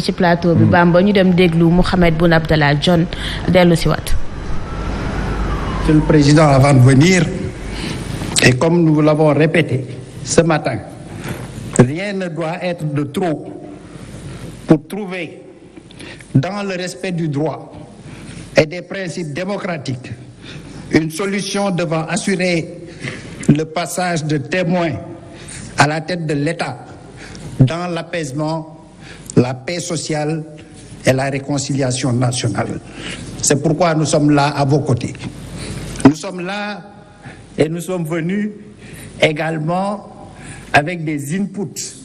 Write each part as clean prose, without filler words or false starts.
ci plateau bi Bamba ñu dem déglu Mohamed Boun Abdallah Dionne dellu si waat. Monsieur le Président, avant de venir, et comme nous l'avons répété ce matin, rien ne doit être de trop pour trouver, dans le respect du droit et des principes démocratiques, une solution devant assurer le passage de témoins à la tête de l'État dans l'apaisement, la paix sociale et la réconciliation nationale. C'est pourquoi nous sommes là à vos côtés. Nous sommes là et nous sommes venus également avec des inputs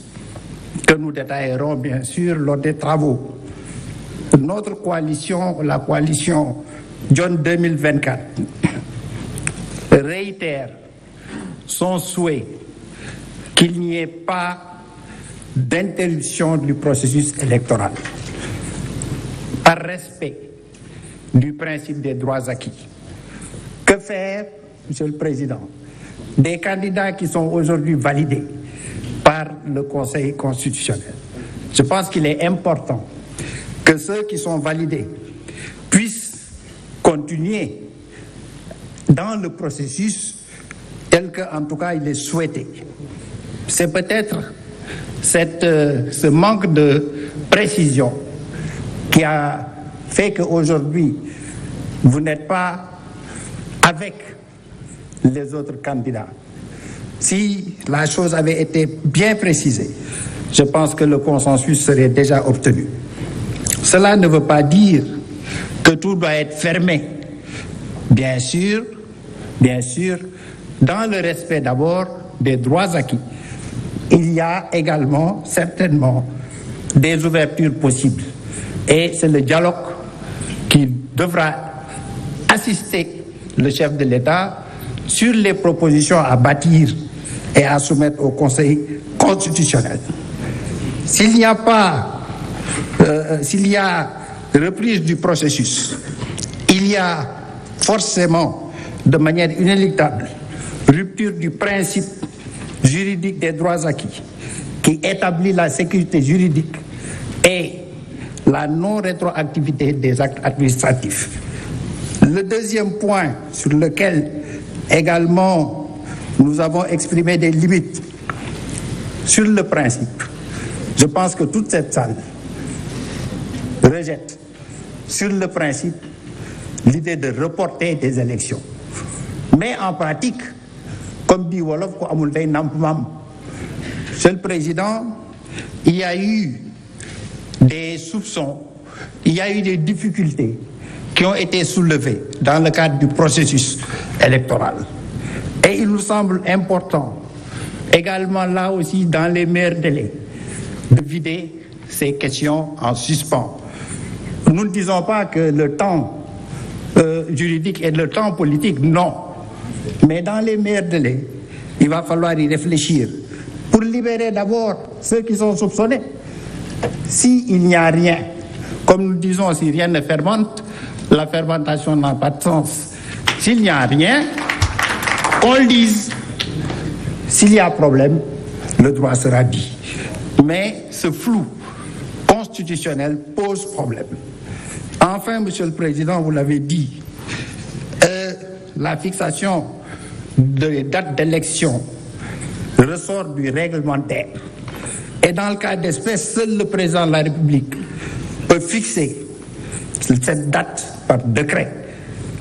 que nous détaillerons bien sûr lors des travaux. Notre coalition, la coalition Dionne 2024, réitère son souhait qu'il n'y ait pas d'interruption du processus électoral, par respect du principe des droits acquis. Que faire, Monsieur le Président, des candidats qui sont aujourd'hui validés par le Conseil constitutionnel? Je pense qu'il est important que ceux qui sont validés puissent continuer dans le processus tel qu'en tout cas il est souhaité. C'est peut-être ce manque de précision qui a fait qu'aujourd'hui, vous n'êtes pas avec les autres candidats. Si la chose avait été bien précisée, je pense que le consensus serait déjà obtenu. Cela ne veut pas dire que tout doit être fermé. Bien sûr, dans le respect d'abord des droits acquis. Il y a également, certainement, des ouvertures possibles. Et c'est le dialogue qui devra assister le chef de l'État sur les propositions à bâtir et à soumettre au Conseil constitutionnel. S'il y a reprise du processus, il y a forcément, de manière inéluctable, rupture du principe juridique des droits acquis, qui établit la sécurité juridique et la non-rétroactivité des actes administratifs. Le deuxième point sur lequel également nous avons exprimé des limites, sur le principe, je pense que toute cette salle rejette sur le principe l'idée de reporter des élections. Mais en pratique, comme dit Wolof, Monsieur le Président, il y a eu des soupçons, il y a eu des difficultés qui ont été soulevées dans le cadre du processus électoral. Et il nous semble important, également là aussi dans les meilleurs délais, de vider ces questions en suspens. Nous ne disons pas que le temps juridique et le temps politique, non. Mais dans les meilleurs délais, il va falloir y réfléchir pour libérer d'abord ceux qui sont soupçonnés. S'il n'y a rien, comme nous disons, si rien ne fermente, la fermentation n'a pas de sens. S'il n'y a rien, qu'on le dise. S'il y a problème, le droit sera dit. Mais ce flou constitutionnel pose problème. Enfin, Monsieur le Président, vous l'avez dit, la fixation des dates d'élection ressort du réglementaire. Et dans le cas d'espèce, seul le Président de la République peut fixer cette date par décret,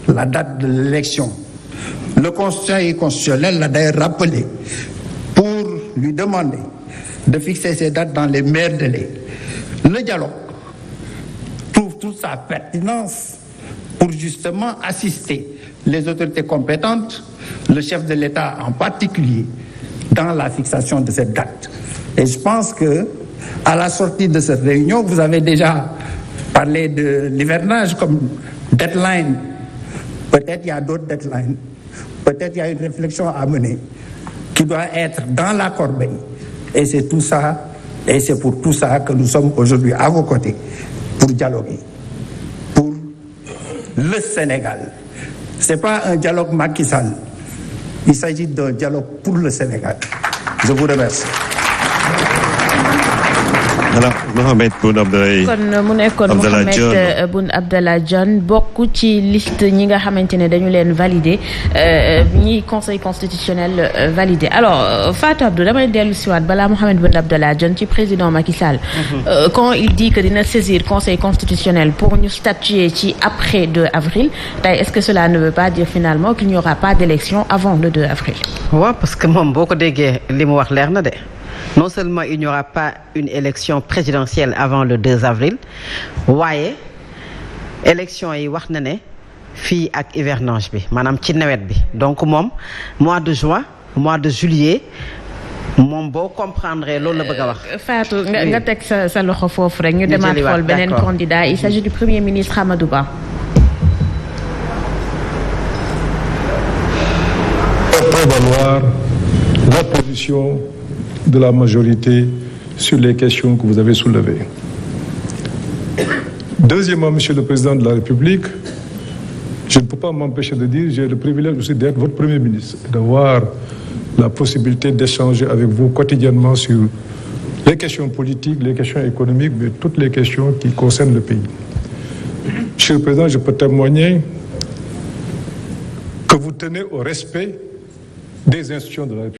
la date de l'élection. Le Conseil constitutionnel l'a d'ailleurs rappelé pour lui demander de fixer ces dates dans les meilleurs délais. Le dialogue trouve toute sa pertinence pour justement assister les autorités compétentes, le chef de l'État en particulier, dans la fixation de cette date. Et je pense que, à la sortie de cette réunion, vous avez déjà parlé de l'hivernage comme deadline. Peut-être il y a d'autres deadlines. Peut-être il y a une réflexion à mener qui doit être dans la corbeille. Et c'est tout ça, et c'est pour tout ça que nous sommes aujourd'hui à vos côtés pour dialoguer, pour le Sénégal. Ce n'est pas un dialogue Macky Sall. Il s'agit d'un dialogue pour le Sénégal. Je vous remercie. voilà Mohamed Boun Abdallah. kon mu nekkoon Mohamed Boun Abdallah Dionne bokk ci liste ñi nga xamante ne dañu leen valider ñi conseil constitutionnel validé alors Fatou Abdou damay dellu siwaat balaa Mohamed Boun Abdallah Dionne ci président Macky Sall. Quand il dit que dina saisir conseil constitutionnel pour ñu statuer ci après 2 avril tey est-ce que cela ne veut pas dire finalement qu'il n'y aura pas d'élection avant le 2 avril. waaw parce que moom boo ko déggee li mu wax leer na de. Non seulement il n'y aura pas une élection présidentielle avant le 2 avril waaye élection yi wax na ne fii ak hivernage bi maanaam ci nawet bi donc moom mois de juin mois de juillet moom boo comprendre loolu la bëgg a wax. Fatou nga teg sa loxo foofu rek ñu demaat xool beneen candidat il s'agit du premier ministre Amadou Ba. Prévaloir la position de la majorité sur les questions que vous avez soulevées. Deuxièmement, Monsieur le Président de la République, je ne peux pas m'empêcher de dire, j'ai le privilège aussi d'être votre Premier ministre, d'avoir la possibilité d'échanger avec vous quotidiennement sur les questions politiques, les questions économiques, mais toutes les questions qui concernent le pays. Monsieur le Président, je peux témoigner que vous tenez au respect des institutions de la République.